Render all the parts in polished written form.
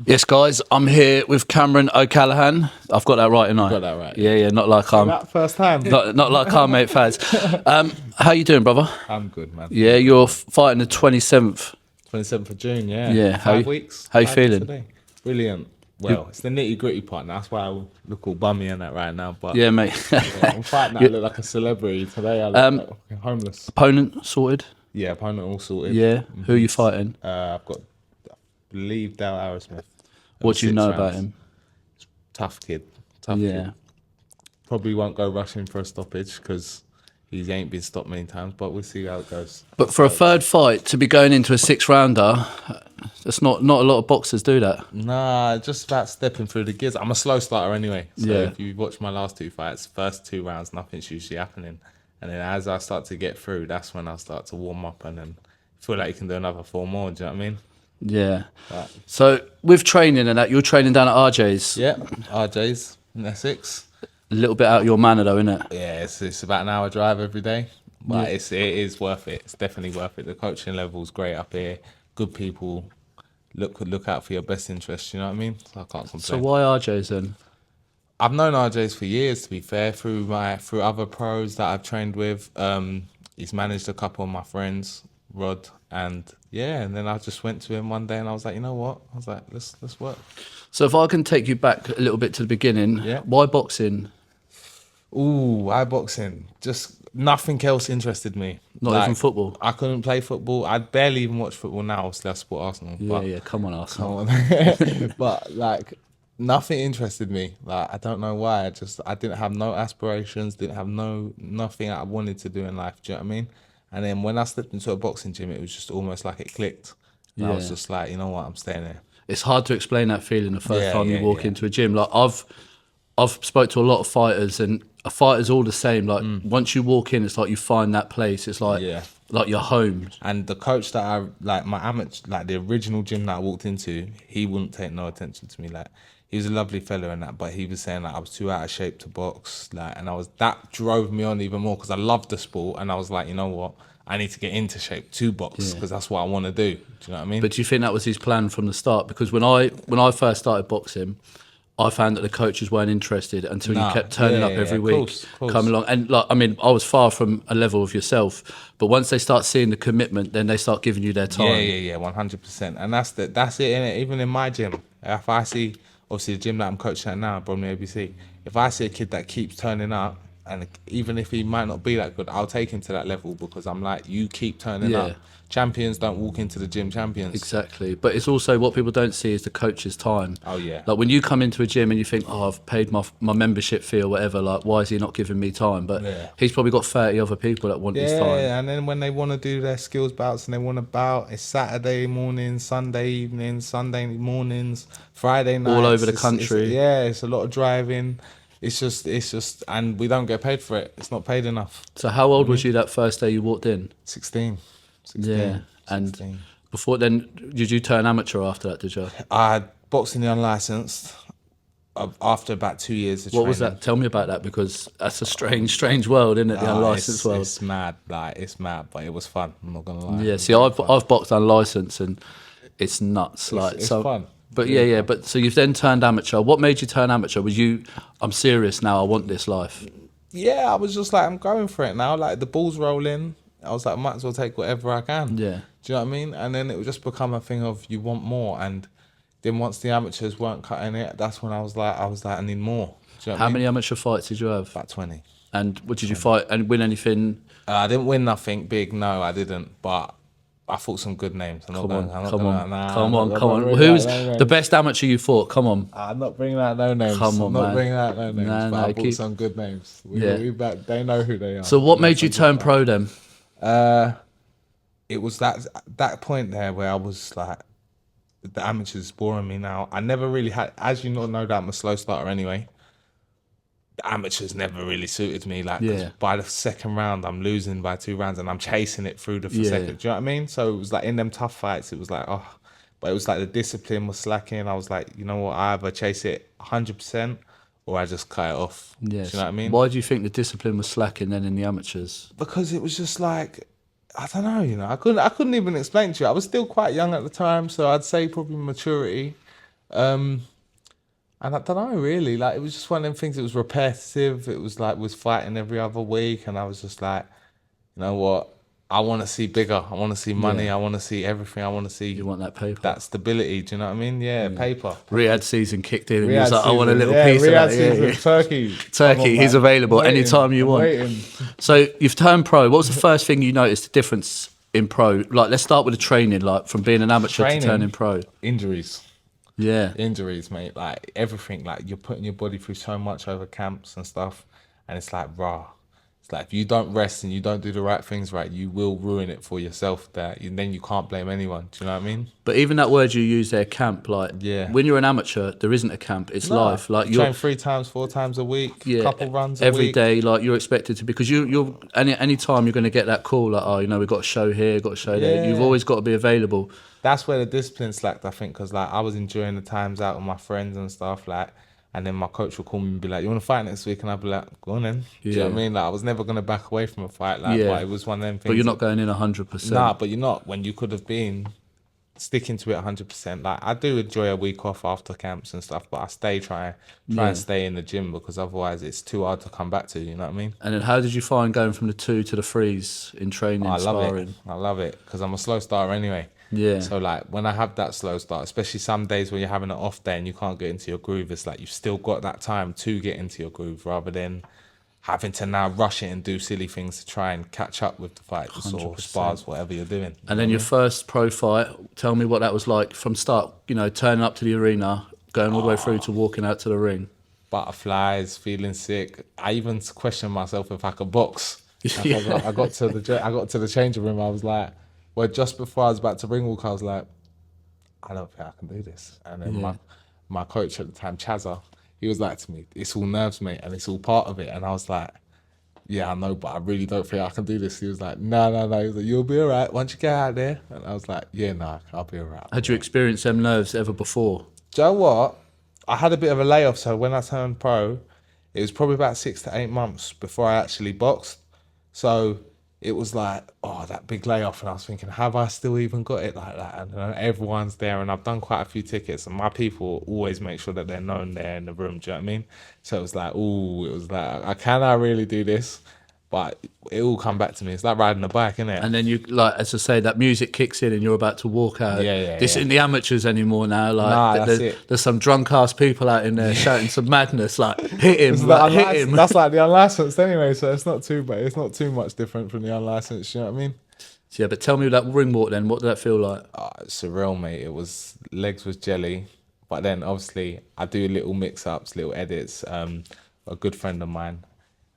Yes, guys, I'm here with Cameron O'Callaghan. I've got that right, haven't I? Got that right. Yeah, not like That first time. not like our mate Faz. How you doing, brother? I'm good, man. Yeah, you're fighting the 27th. 27th of June, yeah. Yeah, how 5 you- weeks. how you 5 weeks feeling? today. Brilliant. Well, it's the nitty gritty part. Now. That's why I look all bummy and that right now. But Yeah, mate. I'm fighting that I look like a celebrity. Today I look like fucking homeless. Opponent sorted. Yeah, opponent all sorted. Yeah. Who are you fighting? I've got, I believe, Dale Arrowsmith. What do you 6 know rounds. about him? Tough kid. Tough Yeah. kid. Probably won't go rushing for a stoppage because he ain't been stopped many times. But we'll see how it goes. But for a third fight to be going into a 6-rounder, that's not a lot of boxers do that. Nah, just about stepping through the gears. I'm a slow starter anyway. So Yeah. if you watch my last 2 fights, first 2 rounds, nothing's usually happening. And then as I start to get through, that's when I start to warm up and then feel like you can do another 4 more. Do you know what I mean? Yeah. Right. So with training and that, you're training down at RJ's. Yeah, RJ's in Essex. A little bit out of your manner though, isn't it? Yeah, it's about an hour drive every day. But it is worth it. It's definitely worth it. The coaching level's great up here. Good people. Look out for your best interests, you know what I mean? So I can't So complain. why RJ's then? I've known RJ's for years, to be fair, through other pros that I've trained with. He's managed a couple of my friends, Rod, and and then I just went to him one day and I was like, you know what? I was like, let's work. So if I can take you back a little bit to the beginning, Yeah. why boxing? Ooh, boxing. Just nothing else interested me. Not even football? I couldn't play football. I barely even watch football now. Obviously, I support Arsenal. Yeah, come on, Arsenal. But like nothing interested me. Like I don't know why. I didn't have no aspirations. Didn't have nothing I wanted to do in life. Do you know what I mean? And then when I stepped into a boxing gym, it was just almost like it clicked. And I was Yeah. just like, you know what, I'm staying there. It's hard to explain that feeling the first Yeah, time you yeah, walk yeah. into a gym. Like I've spoke to a lot of fighters, and a fighter's all the same. Like once you walk in, it's like you find that place. It's like Yeah. like your home. And the coach that I like, my amateur, like the original gym that I walked into, he wouldn't take no attention to me. Like he was a lovely fellow and that, but he was saying like I was too out of shape to box. Like, and that drove me on even more because I loved the sport, and I was like, you know what, I need to get into shape to box because that's what I want to do. Do you know what I mean? But do you think that was his plan from the start? Because when I first started boxing, I found that the coaches weren't interested until Nah, you kept turning yeah, up yeah, every of week, course, of course. coming along. And like, I mean, I was far from a level of yourself, but once they start seeing the commitment, then they start giving you their time. Yeah, 100%. And that's it, innit? Even in my gym, if I see, obviously the gym that I'm coaching at now, Bromley ABC, if I see a kid that keeps turning up, and even if he might not be that good, I'll take him to that level because I'm like, you keep turning Yeah. up. Champions don't walk into the gym champions. Exactly. But it's also what people don't see is the coach's time. Oh, yeah. Like when you come into a gym and you think, oh, I've paid my membership fee or whatever, like why is he not giving me time? But Yeah. he's probably got 30 other people that want his time. Yeah, and then when they want to do their skills bouts and they want to bout, it's Saturday morning, Sunday evening, Sunday mornings, Friday nights. All over the It's- country. it's a lot of driving. It's just, and we don't get paid for it. It's not paid enough. So how old was you that first day you walked in? 16. Yeah. And 16. before then, did you turn amateur after that, did you? I boxed in the unlicensed after about 2 years of What was training. that? Tell me about that, because that's a strange world, isn't it? The unlicensed world. It's mad, it's mad, but it was fun. I'm not gonna lie. Yeah, see, I've boxed unlicensed and it's nuts. Like it's so, fun. But yeah. But so you've then turned amateur. What made you turn amateur? Was you? I'm serious now. I want this life. Yeah, I was just like, I'm going for it now. Like the ball's rolling. I was like, might as well take whatever I can. Yeah. Do you know what I mean? And then it would just become a thing of you want more. And then once the amateurs weren't cutting it, that's when I was like, I need more. Do you know what How I mean? many amateur fights did you have? About 20. And what did you fight and win anything? I didn't win nothing big. No, I didn't. But I fought some good names. I'm Come on. not bringing Who's out no names. the best amateur you fought? Come on. I'm not bringing out no names. Come on, I'm not man. bringing out no names. Nah, but nah, I bought keep- some good names. Yeah. They know who they are. So what made you turn pro then? It was that point there where I was like, the amateurs boring me now. I never really had, as you know that I'm a slow starter anyway. The amateurs never really suited me. Like 'cause Yeah. by the second round, I'm losing by 2 rounds and I'm chasing it through the Yeah. second. Do you know what I mean? So it was like in them tough fights, it was like, oh, but it was like the discipline was slacking. I was like, you know what? I either chase it 100% or I just cut it off. Yes. Do you know what I mean? Why do you think the discipline was slacking then in the amateurs? Because it was just like, I don't know, I couldn't even explain to you. I was still quite young at the time, so I'd say probably maturity. And I don't know, really. Like, it was just one of them things. It was repetitive. It was like, was fighting every other week. And I was just like, you know what? I want to see bigger. I want to see money. Yeah. I want to see everything. I want to see You want that paper. that stability. Do you know what I mean? Yeah, paper. Riyadh season kicked in and he Riyadh was like, I want a season. little piece of Riyadh that. season. Yeah. Turkey. Turkey, Come on, he's man. available I'm waiting. anytime you I'm want. waiting. So you've turned pro. What was the first thing you noticed the difference in pro? Like, let's start with the training, like from being an amateur Training. to turning pro. Injuries. Yeah. Injuries, mate. Like, everything. Like, you're putting your body through so much over camps and stuff. And it's like, rah. It's like, if you don't rest and you don't do the right things right, you will ruin it for yourself. Then you can't blame anyone. Do you know what I mean? But even that word you use there, camp, like, Yeah. when you're an amateur, there isn't a camp. It's No, life. Like, you you're train 3 times, 4 times a week, yeah, couple runs a every week. day. Like, you're expected to, because you're any time you're going to get that call, like, oh, you know, we've got a show here, got a show there. You've Yeah. always got to be available. That's where the discipline slacked, I think, because like I was enjoying the times out with my friends and stuff, like, and then my coach would call me and be like, "You want to fight next week?" And I'd be like, "Go on then." Do you know what I Yeah. mean? Like, I was never gonna back away from a fight, like, Yeah. but it was one of them things. But you're not going in 100%. Nah, but you're not. When you could have been sticking to it 100%. Like, I do enjoy a week off after camps and stuff, but I try and stay in the gym because otherwise it's too hard to come back to. You know what I mean? And then how did you find going from the 2 to the 3s in training, I love sparring? it. I love it because I'm a slow starter anyway. Yeah. So like when I have that slow start, especially some days where you're having an off day and you can't get into your groove, it's like you've still got that time to get into your groove rather than having to now rush it and do silly things to try and catch up with the fights or 100%. spars, whatever you're doing. And then your first pro fight, tell me what that was like from start, you know, turning up to the arena, going all the way through to walking out to the ring. Butterflies, feeling sick. I even questioned myself if I could box. Yeah. I got to the changing room. I was like, well, just before I was about to ring walk, I was like, I don't think I can do this. And then Yeah. my coach at the time, Chazza, he was like to me, "It's all nerves, mate, and it's all part of it." And I was like, "Yeah, I know, but I really don't think I can do this." He was like, No. He was like, "You'll be all right once you get out there." And I was like, "Yeah, no, I'll be all right." Had you experienced them nerves ever before? Do you know what? I had a bit of a layoff, so when I turned pro, it was probably about 6 to 8 months before I actually boxed. So it was like, oh, that big layoff, and I was thinking, have I still even got it like that? And everyone's there, and I've done quite a few tickets, and my people always make sure that they're known there in the room. Do you know what I mean? So it was like, can I really do this? But it all come back to me. It's like riding a bike, isn't it? And then you, like, as I say, that music kicks in and you're about to walk out. Yeah, This yeah. isn't the amateurs anymore now. Like, Nah, that's there's, it. there's some drunk ass people out in there shouting some madness, like, hit him, like, hit him. That's like the unlicensed anyway, so it's not too bad. It's not too much different from the unlicensed. You know what I mean? Yeah, but tell me that ring walk then. What did that feel like? Surreal, mate. It was legs was jelly, but then obviously I do little mix-ups, little edits. A good friend of mine,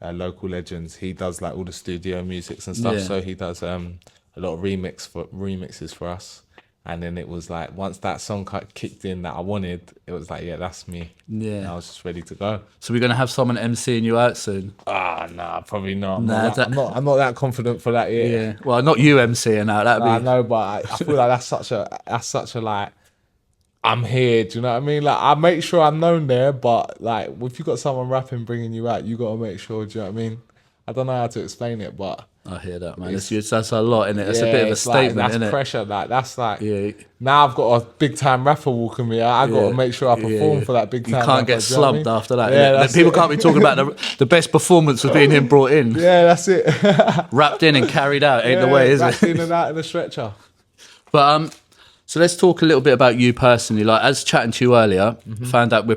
Local Legends, he does like all the studio musics and stuff. Yeah. So he does a lot of remixes for us. And then it was like once that song kicked in that I wanted, it was like, yeah, that's me. Yeah. And I was just ready to go. So we're going to have someone MCing you out soon? Nah, probably not. Nah, I'm not that confident for that yet. Yeah. Well, not you MCing out. That'd be... I know, but I feel like that's such a like, I'm here. Do you know what I mean? Like, I make sure I'm known there, but like, if you got someone rapping bringing you out, you got to make sure. Do you know what I mean? I don't know how to explain it, but I hear that, man. That's a lot, innit? That's a yeah, bit of a it's statement, like, innit? that's pressure. Like, that's like, Yeah. now I've got a big time rapper walking me. I got to make sure I perform for that big time. You can't get rapper, do you know what I slumped mean? after that. Yeah, innit? that's People it. can't be talking about the best performance was being him brought in, Yeah, that's it. wrapped in and carried out. Ain't the way, is back it? in and out in the stretcher. But so let's talk a little bit about you personally. Like, as chatting to you earlier, found out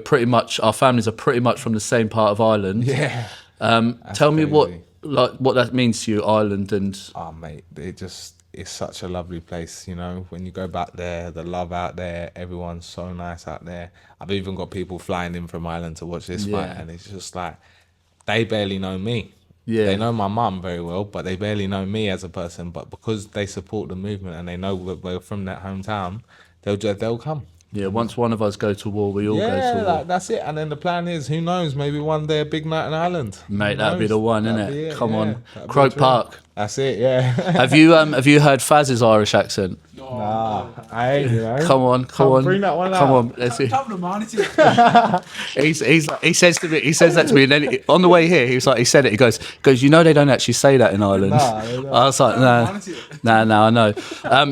our families are pretty much from the same part of Ireland. Yeah. Tell me crazy. what that means to you, Ireland, and Oh, mate, it's such a lovely place, you know. When you go back there, the love out there, everyone's so nice out there. I've even got people flying in from Ireland to watch this fight, and it's just like, they barely know me. Yeah. They know my mum very well, but they barely know me as a person. But because they support the movement and they know we're from that hometown, they'll come. yeah, once one of us go to war, we all go to Yeah, war. like, that's it. And then the plan is, who knows, maybe one day a big night in Ireland. Mate, Who that'd be knows? the one, That'd innit? be it, Come yeah. on. That'd be Croke the dream. Park. That's it. Yeah. Have you heard Faz's Irish accent? Nah, I ain't. You know. Come on. Bring that one Come out. on, let's see. He says that to me, and then on the way here, he said it. He goes, you know, they don't actually say that in Ireland. Nah, they don't. I was like, nah, I know.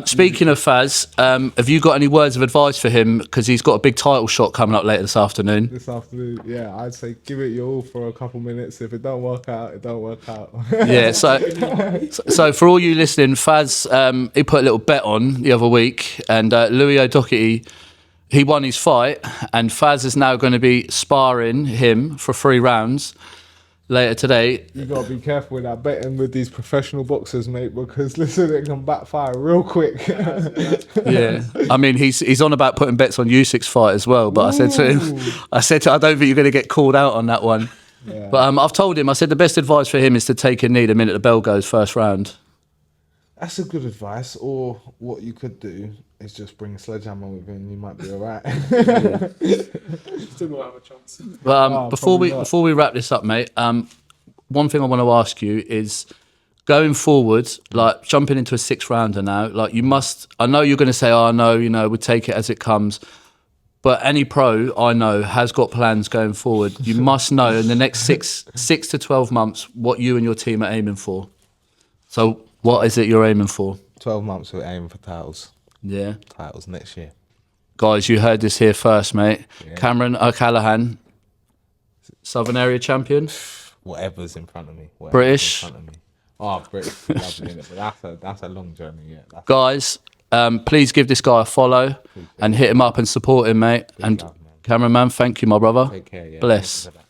Speaking of Faz, have you got any words of advice for him? Because he's got a big title shot coming up later this afternoon. This afternoon, yeah, I'd say give it your all for a couple minutes. If it don't work out, it don't work out. Yeah, so for all you listening, Faz, he put a little bet on the other week, and Louis O'Doherty, he won his fight, and Faz is now going to be sparring him for 3 rounds later today. You gotta be careful with that betting with these professional boxers, mate, because listen, it can backfire real quick. Yeah, I mean, he's on about putting bets on Usyk's fight as well, but I said to him, I don't think you're going to get called out on that one. Yeah. But I've told him, I said the best advice for him is to take a knee the minute the bell goes first round. That's a good advice. Or what you could do is just bring a sledgehammer with you, and you might be all right. Still not have a chance. But before probably we wrap this up, mate, one thing I want to ask you is going forward, like jumping into a 6th rounder now, like you must. I know you're going to say, "Oh no, you know, we take it as it comes." But any pro I know has got plans going forward. You must know in the next 6 to 12 months what you and your team are aiming for. So, what is it you're aiming for? 12 months we're aiming for titles. Yeah. Titles next year. Guys, you heard this here first, mate. Yeah. Cameron O'Callaghan, Southern Area champion. Whatever's in front of me. British. In front of me. Oh, British. Lovely, innit? But that's a long journey, yeah. Guys, please give this guy a follow and hit him up and support him, mate. And love, man. cameraman, thank you, my brother. Take care, yeah. Bless. Thank you for that.